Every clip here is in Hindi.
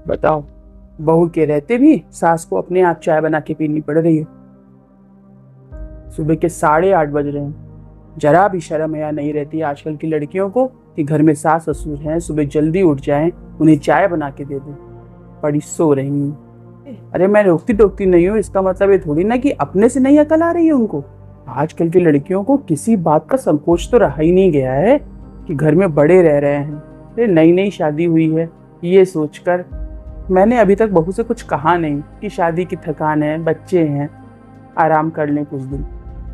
बताओ, बहू के रहते भी सास को अपने आप चाय बना के पीनी पड़ रही है। सुबह के 8:30 बज रहे हैं। जरा भी शर्म या नहीं रहती आजकल की लड़कियों को कि घर में सास ससुर हैं, सुबह जल्दी उठ जाएं, उन्हें चाय बना के दे दें। पड़ी सो रही हूँ। अरे मैं रोकती टोकती नहीं हूँ, इसका मतलब ये थोड़ी ना कि अपने से नहीं अकल आ रही है उनको। आजकल की लड़कियों को किसी बात का संकोच तो रहा ही नहीं गया है कि घर में बड़े रह रहे हैं। अरे नई नई शादी हुई है, ये सोचकर मैंने अभी तक बहू से कुछ कहा नहीं कि शादी की थकान है, बच्चे हैं, आराम कर लें कुछ दिन।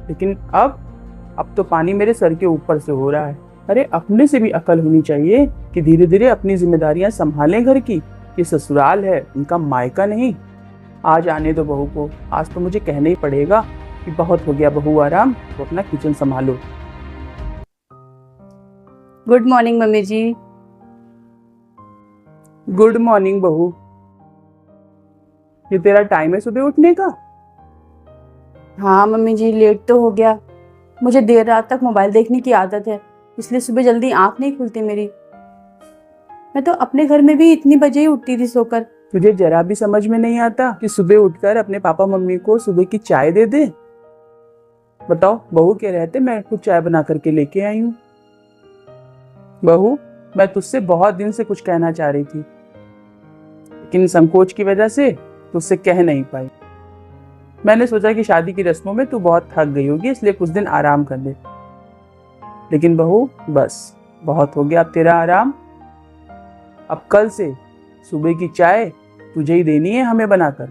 लेकिन अब तो पानी मेरे सर के ऊपर से हो रहा है। अरे अपने से भी अकल होनी चाहिए कि धीरे धीरे अपनी जिम्मेदारियां संभालें घर की। ये ससुराल है, उनका मायका नहीं। आज आने दो बहू को। आज तो मुझे कहना ही पड़ेगा कि बहुत हो गया बहू आराम, तो अपना किचन संभालो। गुड मॉर्निंग मम्मी जी। गुड मॉर्निंग बहू। ये तेरा टाइम है सुबह उठने का? हाँ मम्मी जी, लेट तो हो गया। मुझे देर रात तक मोबाइल देखने की आदत है, इसलिए सुबह जल्दी आंख नहीं खुलती मेरी। मैं तो अपने घर में भी इतनी बजे ही उठती थी सोकर। तुझे जरा भी समझ में नहीं आता कि सुबह उठकर अपने पापा मम्मी को सुबह की चाय दे दे? बताओ, बहू के रहते मैं खुद चाय बना करके लेके आई हूँ। बहू, मैं तुझसे बहुत दिन से कुछ कहना चाह रही थी, लेकिन संकोच की वजह से तुझसे कह नहीं पाई। मैंने सोचा कि शादी की रस्मों में तू बहुत थक गई होगी, इसलिए कुछ दिन आराम कर ले। लेकिन बहू, बस बहुत हो गया अब तेरा आराम। अब कल से सुबह की चाय तुझे ही देनी है हमें बनाकर,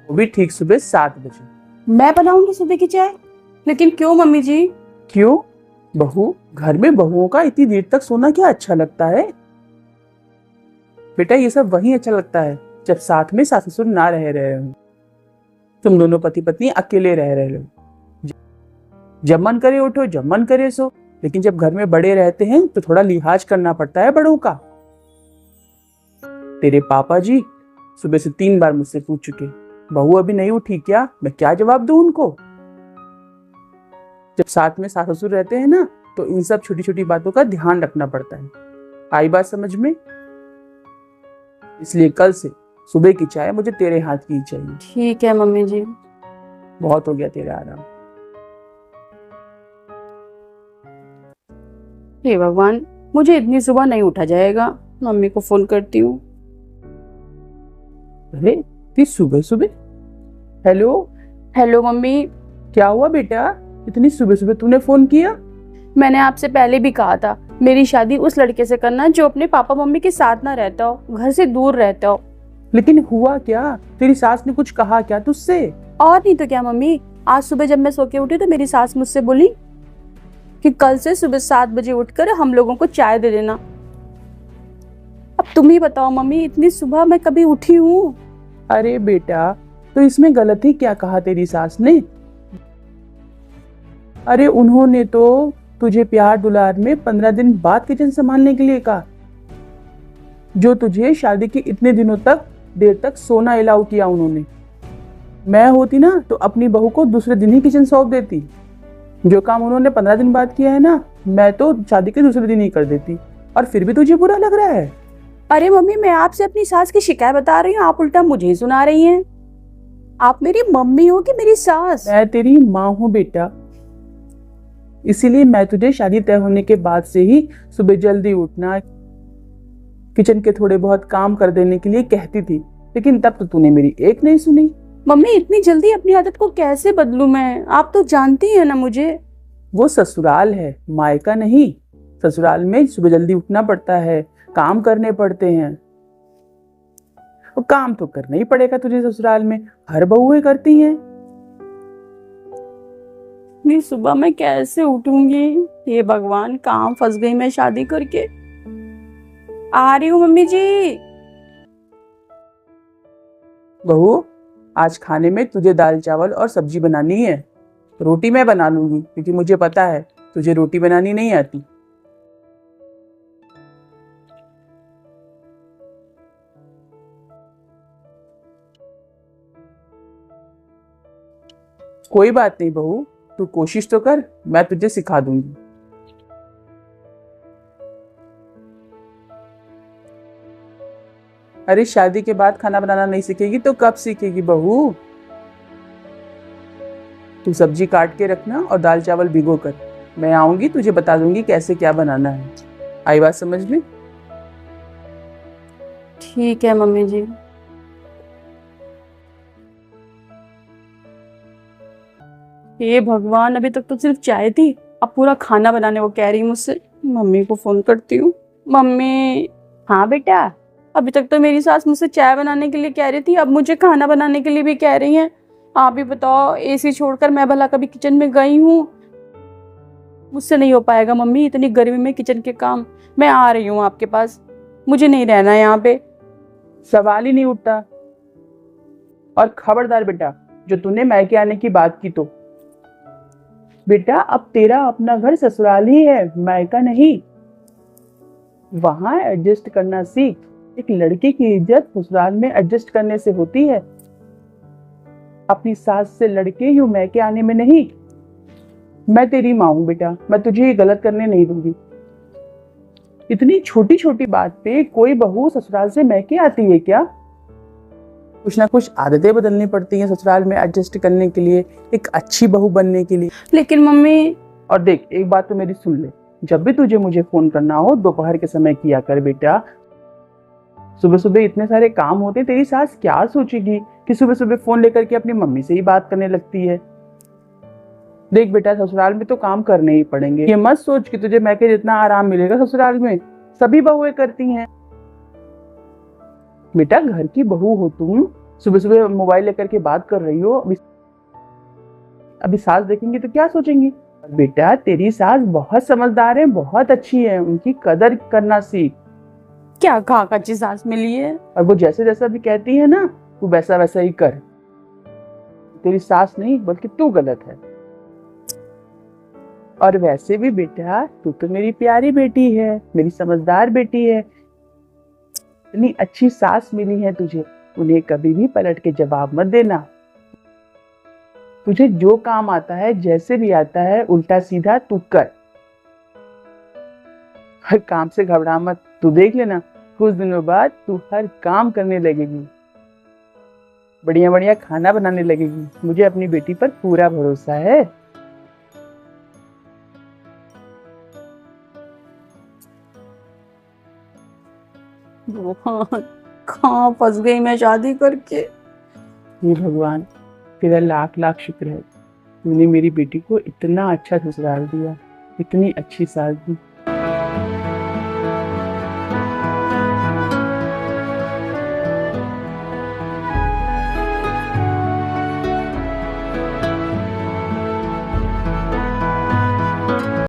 वो भी ठीक सुबह 7 बजे। मैं बनाऊंगी सुबह की चाय? लेकिन क्यों मम्मी जी? क्यों बहू, घर में बहुओं का इतनी देर तक सोना क्या अच्छा लगता है? बेटा ये सब वही अच्छा लगता है जब साथ में सास ससुर ना रह रहे हो, तुम दोनों पति पत्नी अकेले रह रहे हो। जब मन करे उठो, जब मन करे सो। लेकिन जब घर में बड़े रहते हैं तो थोड़ा लिहाज करना पड़ता है बड़ों का। तेरे पापा जी सुबह से 3 बार मुझसे पूछ चुके, बहू अभी नहीं उठी क्या? मैं क्या जवाब दूं उनको? जब साथ में सास ससुर रहते हैं ना, तो इन सब छोटी छोटी बातों का ध्यान रखना पड़ता है। आई बात समझ में? इसलिए कल से सुबह की चाय मुझे तेरे हाथ की ही चाहिए। ठीक है मम्मी जी। बहुत हो गया तेरा आराम। हे भगवान, मुझे इतनी सुबह नहीं उठा जाएगा। मम्मी को फोन करती हूँ। अरे इतनी सुबह सुबह? हेलो। Hello mummy. क्या हुआ बेटा, इतनी सुबह सुबह तूने फोन किया? मैंने आपसे पहले भी कहा था, मेरी शादी उस लड़के से करना जो अपने पापा मम्मी के साथ ना रहता हो, घर से दूर रहता हो। लेकिन हुआ क्या? तेरी सास ने कुछ कहा क्या तुझसे? और नहीं तो क्या मम्मी, आज सुबह जब मैं सो के उठी तो मेरी सास मुझसे बोली कि कल से सुबह 7 बजे उठकर हम लोगों को चाय दे देना। अब तुम ही बताओ मम्मी, इतनी सुबह मैं कभी उठी हूँ? अरे बेटा, तो इसमें गलती क्या कहा तेरी सास ने? अरे उन्होंने तो तुझे प्यार दुलार में 15 दिन बाद किचन संभालने के लिए कहा, जो तुझे शादी के इतने दिनों तक देर तक सोना अलाउ किया उन्होंने। मैं होती ना तो अपनी बहू को दूसरे दिन ही किचन सौंप देती। जो काम उन्होंने 15 दिन बाद किया है ना, मैं तो शादी के दूसरे दिन ही कर देती। और फिर भी तुझे बुरा लग रहा है? अरे मम्मी, मैं आपसे अपनी सास की शिकायत बता रही हूँ, आप उल्टा मुझे ही सुना रही हैं। आप मेरी मम्मी हो कि मेरी सास? मैं तेरी माँ हूँ बेटा, इसीलिए मैं तुझे शादी तय होने के बाद से ही सुबह जल्दी उठना, किचन के थोड़े बहुत काम कर देने के लिए कहती थी। लेकिन तब तो तूने मेरी एक नहीं सुनी। मम्मी, इतनी जल्दी अपनी आदत को कैसे बदलूं मैं? आप तो जानती हैं ना मुझे। वो ससुराल है, मायका नहीं। ससुराल में सुबह जल्दी उठना पड़ता है, काम करने पड़ते हैं। वो काम तो करना ही पड़ेगा तुझे ससुराल में, हर बहुएं करती हैं। इतनी सुबह मैं कैसे उठूंगी? हे भगवान, काम फंस गई मैं शादी करके। आ रही हूँ मम्मी जी। बहू, आज खाने में तुझे दाल चावल और सब्जी बनानी है। रोटी मैं बना लूंगी क्योंकि मुझे पता है तुझे रोटी बनानी नहीं आती। कोई बात नहीं बहू, तू कोशिश तो कर, मैं तुझे सिखा दूंगी। अरे शादी के बाद खाना बनाना नहीं सीखेगी तो कब सीखेगी बहू? तू सब्जी काट के रखना और दाल चावल भिगो कर। मैं आऊंगी तुझे बता दूंगी कैसे क्या बनाना है। आई बात समझ में? ठीक है मम्मी जी। हे भगवान, अभी तक तो सिर्फ चाय थी, अब पूरा खाना बनाने को कह रही मुझसे। मम्मी को फोन करती हूँ। मम्मी। हाँ बेटा। अभी तक तो मेरी सास मुझसे चाय बनाने के लिए कह रही थी, अब मुझे खाना बनाने के लिए भी कह रही हैं। आप भी बताओ, एसी छोड़कर मैं भला कभी किचन में गई हूँ? मुझसे नहीं हो पाएगा मम्मी, इतनी गर्मी में किचन के काम। मैं आ रही हूँ आपके पास, मुझे नहीं रहना यहाँ पे। सवाल ही नहीं उठता। और खबरदार बेटा, जो तूने मायके आने की बात की तो बेटा, अब तेरा अपना घर ससुराल ही है, मायका नहीं। वहां एडजस्ट करना सीख। एक लड़की की इज्जत ससुराल में एडजस्ट करने से होती है, अपनी सास से लड़के यूं मायके आने में नहीं। मैं तेरी माँ हूं बेटा, मैं तुझे ये गलत करने नहीं दूंगी। इतनी छोटी छोटी बात पे कोई बहू ससुराल से मायके आती है क्या? कुछ ना कुछ आदतें बदलनी पड़ती हैं ससुराल में एडजस्ट करने के लिए, एक अच्छी बहू बनने के लिए। लेकिन मम्मी। और देख, एक बात तो मेरी सुन ले, जब भी तुझे मुझे फोन करना हो दोपहर के समय किया कर बेटा। सुबह सुबह इतने सारे काम होते, तेरी सास क्या सोचेगी कि सुबह सुबह फोन लेकर के अपनी मम्मी से ही बात करने लगती है। देख बेटा, ससुराल में तो काम करने ही पड़ेंगे। ये मत सोच कि तुझे मैके जितना आराम मिलेगा ससुराल में, सभी बहुएं करती हैं। बेटा, घर की बहू हो तुम, सुबह सुबह मोबाइल लेकर के बात कर रही हो। अभी सास देखेंगे तो क्या सोचेंगी? बेटा, तेरी सास बहुत समझदार है, बहुत अच्छी है, उनकी कदर करना सीख। क्या कहा कच्ची सास मिली है? और वो जैसे जैसा भी कहती है ना, तू वैसा वैसा ही कर। तेरी सास नहीं बल्कि तू गलत है। और वैसे भी बेटा, तू तो मेरी प्यारी बेटी है, मेरी समझदार बेटी है। इतनी अच्छी सास मिली है तुझे, उन्हें कभी भी पलट के जवाब मत देना। तुझे जो काम आता है, जैसे भी आता है, उल्टा सीधा तू कर। हर काम से घबरा मत। तू देख लेना, कुछ दिनों बाद तू हर काम करने लगेगी, बढ़िया बढ़िया खाना बनाने लगेगी। मुझे अपनी बेटी पर पूरा भरोसा है। भगवान, कहाँ फंस गई मैं शादी करके। हे भगवान, तेरा लाख लाख शुक्र है, तूने मेरी बेटी को इतना अच्छा ससुराल दिया, इतनी अच्छी सास दी।